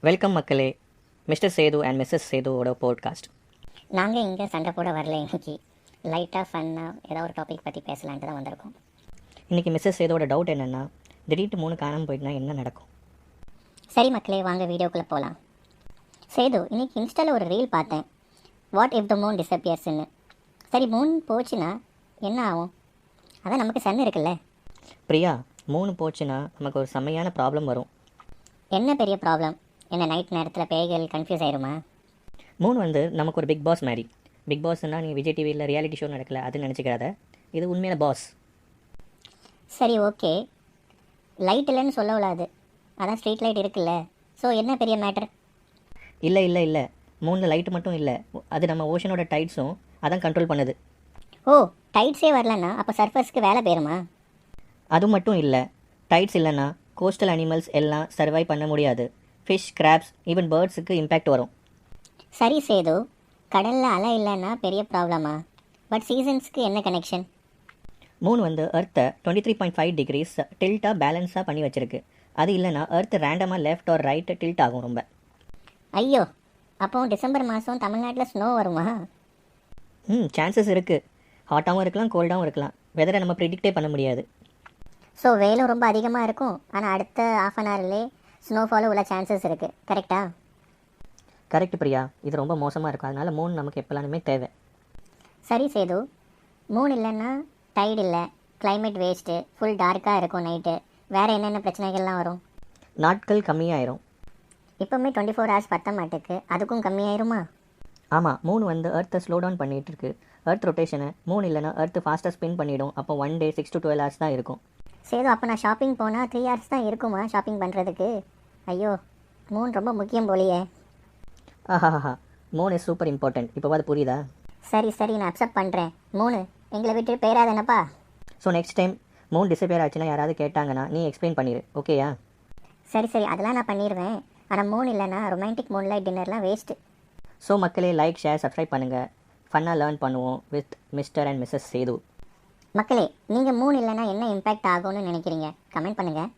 Welcome மக்களே, mister Sethu and missus சேதுவோட podcast. நாங்கள் இங்கே சண்டை போட வரல. இன்னைக்கு லைட்டாக ஃபன்னாக ஏதாவது ஒரு டாபிக் பற்றி பேசலான்ட்டு தான் வந்திருக்கோம். இன்றைக்கி மிஸ்ஸஸ் சேதுவோட டவுட் என்னென்னா, திடீர்னு 3 காணாமல் போயிட்டுனா என்ன நடக்கும்? சரி மக்களே, வாங்க வீடியோக்குள்ளே போகலாம். சேது, இன்னைக்கு இன்ஸ்டாவில் ஒரு ரீல் பார்த்தேன். வாட் இஃப் த மூன் டிஸப்பியர்ஸ்ன்னு. சரி, மூன் போச்சுன்னா என்ன ஆகும்? அதான் நமக்கு சன் இருக்குல்ல. பிரியா, 3 போச்சுன்னா நமக்கு ஒரு செம்மையான ப்ராப்ளம் வரும். என்ன பெரிய ப்ராப்ளம்? என்ன நைட் நேரத்தில் பேய்கள் கன்ஃபியூஸ் ஆயிருமா? 3 நமக்கு ஒரு பிக் பாஸ் மாதிரி. பிக் பாஸ்னால் நீ விஜய் டிவியில் ரியாலிட்டி ஷோ நடக்கல அது நினச்சிக்காத, இது உண்மையான பாஸ். சரி, ஓகே. லைட் இல்லைன்னு சொல்ல விடாது, அதான் ஸ்ட்ரீட் லைட் இருக்குல்ல. ஸோ என்ன பெரிய மேட்டர்? இல்லை 3 லைட்டு மட்டும் இல்லை, அது நம்ம ஓஷனோட டைட்ஸும் அதான் கண்ட்ரோல் பண்ணுது. ஓ, டைட்ஸே வரலன்னா அப்போ சர்ஃபர்ஸ்க்கு வேலை போயிருமா? அது மட்டும் இல்லை, டைட்ஸ் இல்லைன்னா கோஸ்டல் அனிமல்ஸ் எல்லாம் சர்வை பண்ண முடியாது. ஃபிஷ், கிராப்ஸ், ஈவன் பேர்ட்ஸுக்கு இம்பேக்ட் வரும். சரி சேது, கடலில் அலை இல்லைன்னா பெரிய ப்ராப்ளமா? பட் சீசன்ஸ்க்கு என்ன கனெக்ஷன்? 3 எர்த்தை 23.5 டிகிரிஸ் டில்ட்டாக பேலன்ஸாக பண்ணி வச்சிருக்கு. அது இல்லைனா எர்த் ரேண்டமாக லெஃப்ட் ஆர் ரைட் டில்ட் ஆகும் ரொம்ப. ஐயோ, அப்போ டிசம்பர் மாதம் தமிழ்நாட்டில் ஸ்னோ வருமா? சான்சஸ் இருக்குது. ஹாட்டாகவும் இருக்கலாம், கோல்டாகவும் இருக்கலாம். வெதரை நம்ம ப்ரிடிக்டே பண்ண முடியாது. ஸோ வெயிலும் ரொம்ப அதிகமாக இருக்கும், ஆனால் அடுத்த ½ அன் ஹவர்லேயே ஸ்னோஃபாலும் உள்ள சான்சஸ் இருக்குது. கரெக்டா? கரெக்ட் பிரியா, இது ரொம்ப மோசமாக இருக்கும். அதனால் 3 நமக்கு எப்போலாமே தேவை. சரி சேது, மூன் இல்லைன்னா டைட் இல்லை, கிளைமேட் வேஸ்ட்டு, ஃபுல் டார்க்காக இருக்கும் நைட்டு. வேறு என்னென்ன பிரச்சனைகள்லாம் வரும்? நாட்கள் கம்மியாயிரும். இப்போவுமே 24 ஹவர்ஸ் பத்த மாட்டுக்கு, அதுக்கும் கம்மியாயிருமா? ஆமாம், 3 எர்த்தை ஸ்லோ டவுன் பண்ணிகிட்டு இருக்கு. எர்த் ரொட்டேஷனை 3 இல்லைனா எர்த் ஃபாஸ்ட்டாக ஸ்பின் பண்ணிவிடும். அப்போ 1 டே 6 to 12 hours தான் இருக்கும். சேது, அப்போ நான் ஷாப்பிங் போனால் 3 hours தான் இருக்குமா ஷாப்பிங் பண்ணுறதுக்கு? ஐயோ, மூன் ரொம்ப முக்கியம் போலியே. ஆஹாஹா, 3 இஸ் சூப்பர் இம்பார்ட்டன்ட். இப்போ அது புரியுதா? சரி, நான் அக்செப்ட் பண்ணுறேன். 3 எங்களை விட்டு பேராதனப்பா. ஸோ நெக்ஸ்ட் டைம் 3 டிஸப்பியர் ஆச்சுன்னா யாராவது கேட்டாங்கன்னா நீ எக்ஸ்பிளைன் பண்ணிடு, ஓகேயா? சரி, அதெல்லாம் நான் பண்ணிடுவேன். ஆனால் 3 இல்லைன்னா ரொமான்டிக் மூன்லைட் டின்னர்லாம் வேஸ்ட்டு. ஸோ மக்களே, லைக், ஷேர், சப்ஸ்கிரைப் பண்ணுங்கள். ஃபன்னாக லேர்ன் பண்ணுவோம் with mister and missus Sethu. மக்களே, நீங்கள் 3 இல்லைன்னா என்ன இம்பேக்ட் ஆகும்னு நினைக்கிறீங்க? கமெண்ட் பண்ணுங்கள்.